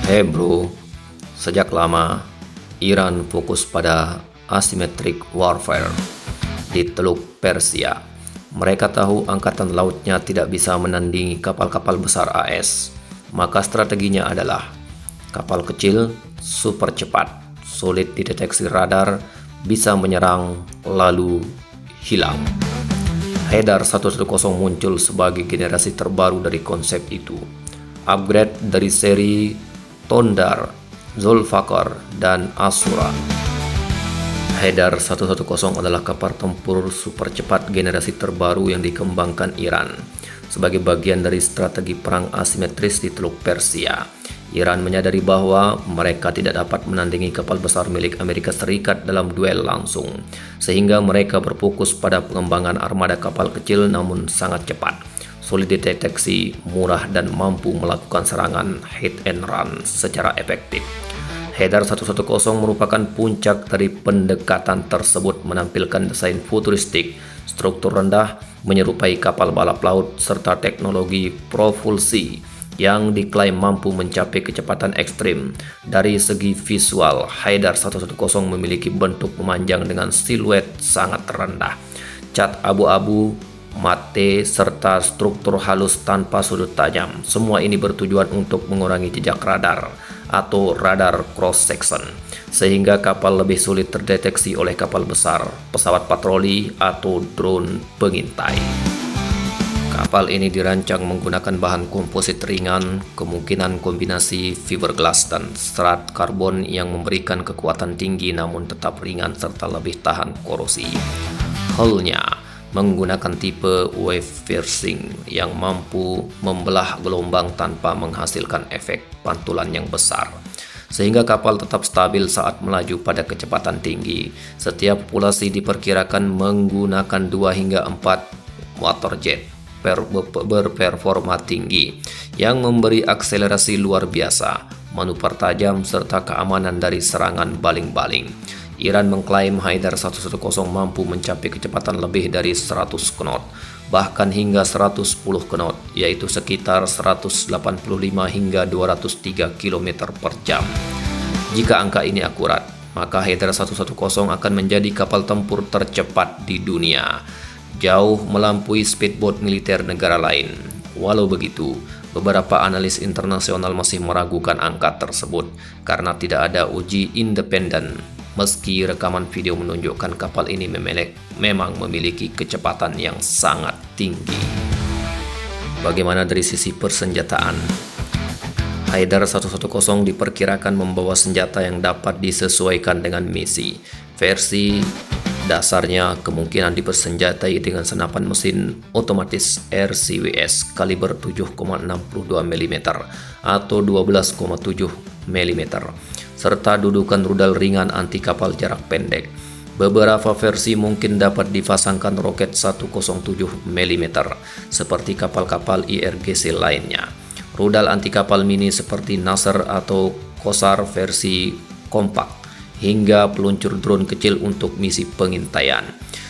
Hey bro, sejak lama Iran fokus pada asymmetric warfare di Teluk Persia. Mereka tahu angkatan lautnya tidak bisa menandingi kapal-kapal besar AS. Maka strateginya adalah kapal kecil, super cepat, sulit dideteksi radar, bisa menyerang lalu hilang. Haidar 110 muncul sebagai generasi terbaru dari konsep itu. Upgrade dari seri Tondar, Zulfakar, dan Asura. Haidar 110 adalah kapal tempur super cepat generasi terbaru yang dikembangkan Iran. Sebagai bagian dari strategi perang asimetris di Teluk Persia, Iran menyadari bahwa mereka tidak dapat menandingi kapal besar milik Amerika Serikat dalam duel langsung, sehingga mereka berfokus pada pengembangan armada kapal kecil namun sangat cepat, sulit dideteksi, murah, dan mampu melakukan serangan hit and run secara efektif. Haidar 110 merupakan puncak dari pendekatan tersebut, menampilkan desain futuristik, struktur rendah, menyerupai kapal balap laut, serta teknologi propulsi yang diklaim mampu mencapai kecepatan ekstrim. Dari segi visual, Haidar 110 memiliki bentuk memanjang dengan siluet sangat rendah, cat abu-abu, mate, serta struktur halus tanpa sudut tajam. Semua ini bertujuan untuk mengurangi jejak radar atau radar cross section, sehingga kapal lebih sulit terdeteksi oleh kapal besar, pesawat patroli, atau drone pengintai. Kapal ini dirancang menggunakan bahan komposit ringan, kemungkinan kombinasi fiberglass dan serat karbon yang memberikan kekuatan tinggi namun tetap ringan serta lebih tahan korosi. Hull-nya menggunakan tipe wave piercing yang mampu membelah gelombang tanpa menghasilkan efek pantulan yang besar, sehingga kapal tetap stabil saat melaju pada kecepatan tinggi. Setiap populasi diperkirakan menggunakan 2 hingga 4 waterjet berperforma tinggi yang memberi akselerasi luar biasa, manuver tajam, serta keamanan dari serangan baling-baling. Iran mengklaim Haidar 110 mampu mencapai kecepatan lebih dari 100 knot, bahkan hingga 110 knot, yaitu sekitar 185 hingga 203 km per jam. Jika angka ini akurat, maka Haidar 110 akan menjadi kapal tempur tercepat di dunia, jauh melampaui speedboat militer negara lain. Walau begitu, beberapa analis internasional masih meragukan angka tersebut karena tidak ada uji independen, meski rekaman video menunjukkan kapal ini memang memiliki kecepatan yang sangat tinggi. Bagaimana dari sisi persenjataan? Haidar 110 diperkirakan membawa senjata yang dapat disesuaikan dengan misi. Versi dasarnya kemungkinan dipersenjatai dengan senapan mesin otomatis RCWS kaliber 7,62 mm atau 12,7 mm, serta dudukan rudal ringan anti kapal jarak pendek. Beberapa versi mungkin dapat dipasangkan roket 107 mm seperti kapal-kapal IRGC lainnya. Rudal anti kapal mini seperti Nasr atau Qusar versi kompak, hingga peluncur drone kecil untuk misi pengintaian.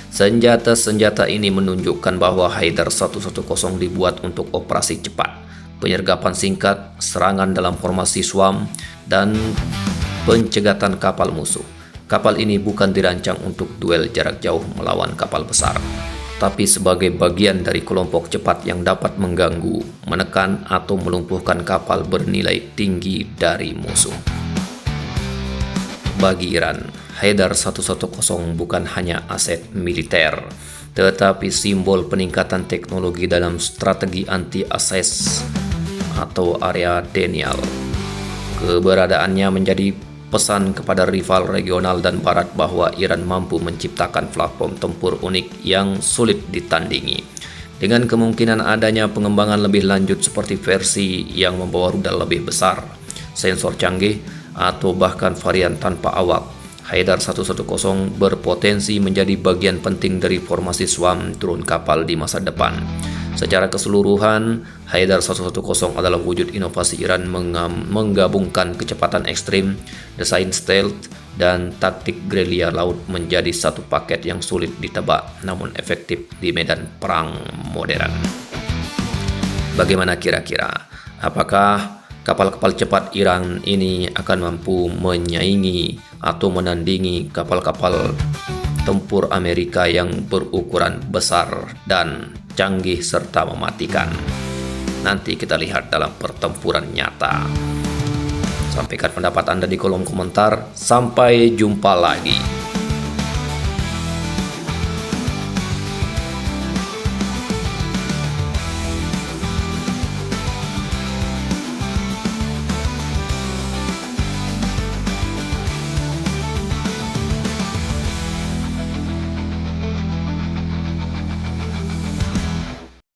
Senjata-senjata ini menunjukkan bahwa Haidar 110 dibuat untuk operasi cepat, penyergapan singkat, serangan dalam formasi swarm, dan pencegatan kapal musuh. Kapal ini bukan dirancang untuk duel jarak jauh melawan kapal besar, tapi sebagai bagian dari kelompok cepat yang dapat mengganggu, menekan, atau melumpuhkan kapal bernilai tinggi dari musuh. Bagi Iran, Haidar 110 bukan hanya aset militer, tetapi simbol peningkatan teknologi dalam strategi anti-access atau area denial. Keberadaannya menjadi pesan kepada rival regional dan barat bahwa Iran mampu menciptakan platform tempur unik yang sulit ditandingi. Dengan kemungkinan adanya pengembangan lebih lanjut seperti versi yang membawa rudal lebih besar, sensor canggih, atau bahkan varian tanpa awak, Haidar 110 berpotensi menjadi bagian penting dari formasi swarm drone kapal di masa depan. Secara keseluruhan, Haidar 110 adalah wujud inovasi Iran menggabungkan kecepatan ekstrim, desain stealth, dan taktik gerilya laut menjadi satu paket yang sulit ditebak namun efektif di medan perang modern. Bagaimana kira-kira? Apakah kapal-kapal cepat Iran ini akan mampu menyaingi atau menandingi kapal-kapal tempur Amerika yang berukuran besar dan canggih serta mematikan. Nanti kita lihat dalam pertempuran nyata. Sampaikan pendapat Anda di kolom komentar. Sampai jumpa lagi.